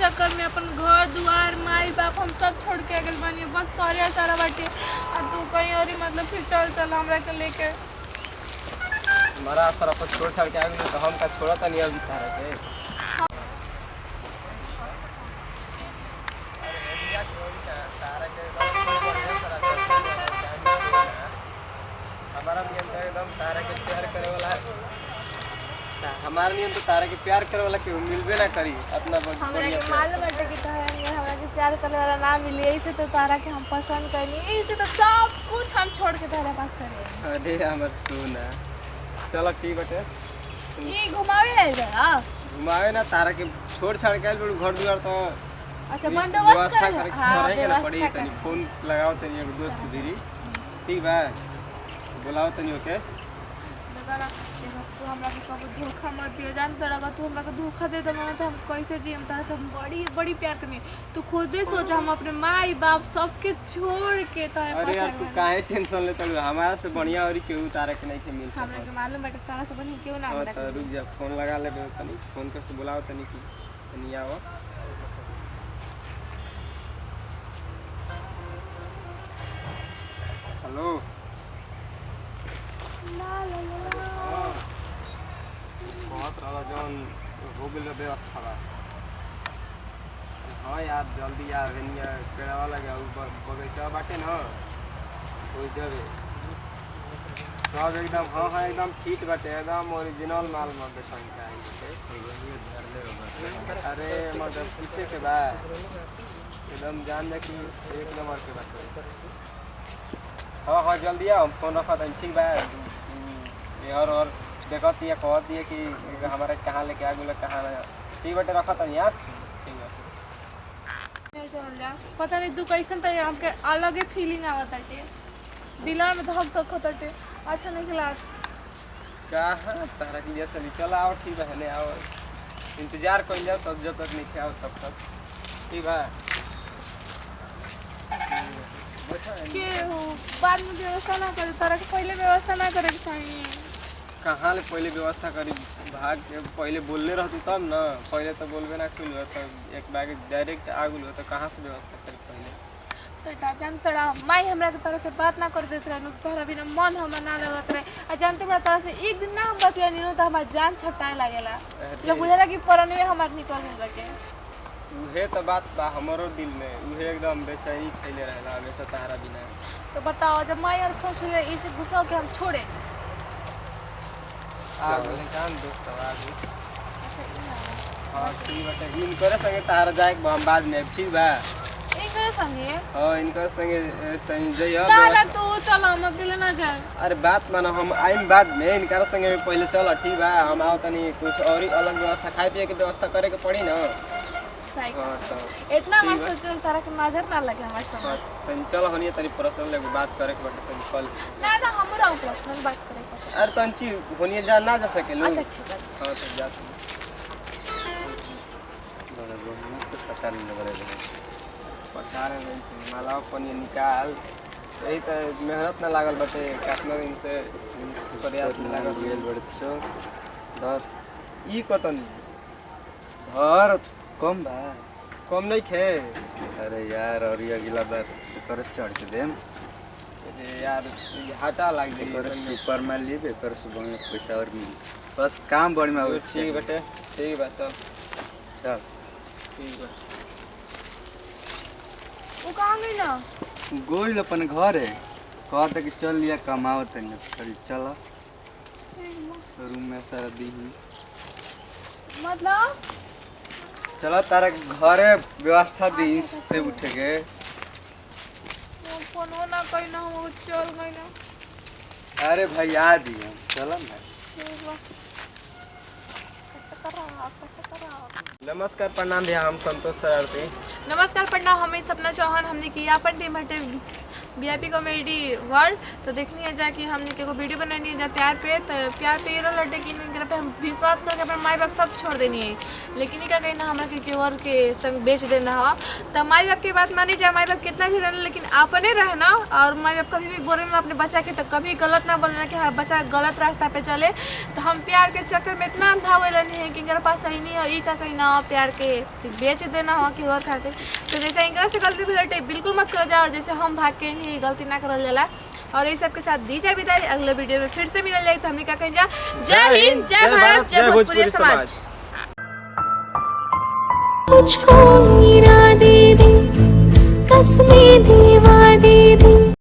चक्कर में अपन घर दुआर माई बाप हम सब छोड़ के अगल बानी बस तोरे सारा बाटे और तू कहीं और ही मतलब फिर चल हमरा के लेके हमारा सारा पर छोड़ छाड़ के आ गए तो हम का छोड़ा था नहीं अभी तारा के हमारा नियम तो एकदम तारा के प्यार करे वाला हमारा नियम तो तारा के प्यार करे वाला क्यों मिलबे ना करी अपना हमरा के मालूम बाटे कि हमरा के प्यार करे वाला ना मिले ऐसे तो तारा के हम पसंद करनी ऐसे तो सब कुछ हम छोड़ के तारा पास चले अरे हमर सोना चलो ठीक बाटे ये घुमावे ले जा घुमावे ना तारा के छोड़ छाड़ के आइल घर दुआर तो अच्छा बंदोबस्त कर हां ना पड़ी तनी फोन लगाओ तनी एक दोस्त के दीदी ठीक बा बुलाओ तनी ओके दादा तू हमरा के कबो धोखा मत दियो जान तोरा का तू हमरा के धोखा दे दे ना तो हम कैसे जी हम तारा से बड़ी प्यार करनी तू खुद ही सोच हम अपने माई बाप सबके छोड़ के तारा अरे यार तू काहे टेंशन लेत हमारा से बढ़िया और केहू तारा के नहीं के मिल सकत हमरा के मालूम बाटे तारा से बढ़िया केहू ना हमरा तो रुक जा फोन लगा ले तनी फोन करके बुलाओ तनी की तनी आओ हेलो बहुत रहा जौन हो गल व्यवस्था बा हाँ यार जल्दी यार पेड़वा लगे बगीचा बाटे न कोई जगह सब एकदम हाँ एकदम फिट बाटे एकदम ओरिजिनल माल में बेचन का अरे मतलब पूछे के बा एकदम जान जा कि एक नंबर के बाटे हाँ जल्दी आओ फोन रखा था ठीक बा और देखती है कहती है कि हमारे कहाँ लेके आ गए कहाँ ठीक बाटे रखा था यार ठीक है पता नहीं तू कैसन तो हमके अलग ही फीलिंग आवत है दिला में धक धक होते अच्छा नहीं लगा कहाँ तारा के लिए चली चलो आओ ठीक है ले आओ इंतजार कर जाओ तब जब तक नहीं आओ तब तक ठीक है के हो बाद में व्यवस्था ना करे तारा के पहले व्यवस्था ना करे चाहिए कहाँ ले पहले व्यवस्था करी भाग पहले बोलने रहती तब ना पहले तो बोलबे ना कुल एक बार डायरेक्ट आ गई तो कहाँ से व्यवस्था करी पहले तो जान तोरा माई हमरा के तरह से बात ना कर देत रहनु तोरा बिना मन हमरा ना लगत रहे आ जानते बड़ा तरह से एक दिन ना हम बतियानी नो तो हमार जान छटकाए लागेला जब बुझाला कि परनवे हमार निकल गइल बाटे उहे तो बात बा हमरो दिल में उहे एकदम बेचैनी छैले रहला हमेशा तारा बिना तो बताओ जब माई और फोन छुए इसे गुस्सा के हम छोड़े आ बोले जान दोस्त आ गई हां ठीक बाटे इनकर संगे तारा जाए हम बाद में ठीक बा इनकर संगे हां इनकर संगे तनी जइयो ताला तो चल हम अकेले ना जाए अरे बात मानो हम आइम बाद में इनकर संगे पहले चल ठीक बा हम आओ तनी कुछ और ही अलग व्यवस्था खाए पिए के व्यवस्था करे के पड़ी ना इतना मत सोचो तारा के नजर ना लगे हमारे सामने तनी चल हनिए तनी पर्सनल लेके बात करे के बाटे तनी कल ना हमरा पर्सनल बात करे के अरे तंची होनिए जा ना जा सके लो अच्छा ठीक है हां तो जा बड़ा लोग से पता नहीं लग रहा पता नहीं माला पनी निकाल यही तो मेहनत ना लागल बाटे कितना दिन से प्रयास में लागल गेल बड़छो धर ई कतन धर कम बा कम नहीं खे अरे यार और ये अगला बार कर चढ़ के देम अरे यार हटा लाग गई कर सुपर मान ली कर सुबह में पैसा और मिल बस काम बड़ी में ठीक बेटे ठीक बा चल चल ठीक बा वो कहां गई ना गोइल अपन घर है कहते कि चल लिया कमाओ तनी फिर चल रूम में सारा दिन मतलब चलो तारा घरे व्यवस्था दी से उठे के फोन ना कहीं ना हम चल गई ना अरे भाई आ दिए चलो ना नमस्कार प्रणाम भैया हम संतोष शरारती नमस्कार प्रणाम हमें सपना चौहान हमने किया अपन टीम हटे VIP कॉमेडी वर्ल्ड। तो देखनी है जाके हमने के को वीडियो बनानी है जा प्यार पे, तो प्यार पे ये लड्डे की इनकरा पे हम विश्वास करके अपने माई बाप सब छोड़ देनी है, लेकिन का कहना हमरा के और के संग बेच देना हो। तो माई बाप की बात मानी जाए, माई बाप कितना भी रहना लेकिन अपने रहना, और माई बाप कभी भी बोले ना अपने बच्चा के तो कभी गलत ना बोलना कि हाँ बच्चा गलत रास्ता पे चले। तो हम प्यार के चक्कर में इतना अंधा हुए नहीं है कि इनके पास सही नहीं है, ई का कहना प्यार के बेच देना हो कि और खातिर। तो जैसे इनका से गलती भी बिल्कुल मत कर जाओ, और जैसे हम भाग के नहीं गलती ना करल जाला। और ये सब के साथ दी जाए विदाई, अगले वीडियो में फिर से मिलल जाए। तो हमने क्या कहें जा, जय हिंद, जय भारत, जय भोजपुरी समाज। मुझको हीरा दे दे, कसमें दीवा दे दे।